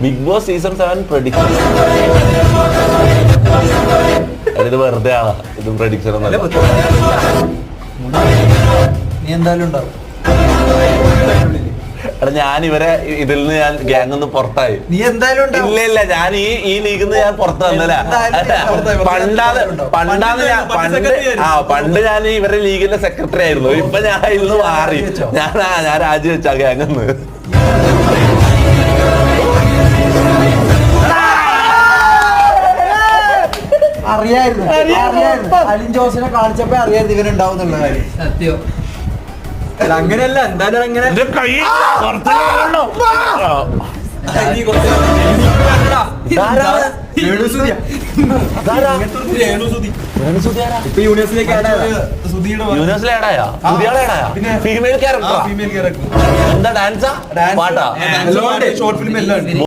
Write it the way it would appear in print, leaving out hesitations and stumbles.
Big boss season 7 prediction. ഇത് വെറുതെ ആളാ, ഇത് പ്രഡിക്ഷൻ ഒന്നല്ല. നീ എന്തായാലും ഉണ്ടാവും. എടാ ഞാൻ ഇവരെ ഇതിൽ നിന്ന് ഞാൻ ഗ്യാങ് ഒന്ന് പുറത്തായി. നീ എന്തായാലും ഇല്ല ഞാൻ ഈ ലീഗിൽ നിന്ന് ഞാൻ പുറത്ത് വന്നല്ല. പണ്ട് ഞാൻ ഇവരുടെ ലീഗിന്റെ സെക്രട്ടറി ആയിരുന്നു. ഇപ്പൊ ഞാൻ ഇന്ന് മാറി. ഞാൻ രാജിവെച്ച ഗ്യാങ് ഒന്ന്. അറിയായിരുന്നു അലിൻ ജോസിനെ കാണിച്ചപ്പോ അറിയായിരുന്നു ഇവനുണ്ടാവും എന്നുള്ള കാര്യം. സത്യം. അങ്ങനെയല്ല, എന്തായാലും അങ്ങനെ ഫീമെയിൽ ക്യാരക്ടർ എന്താ? ഡാൻസാ, പാട്ടാ, ഷോർട്ട് ഫിലിം എല്ലാം.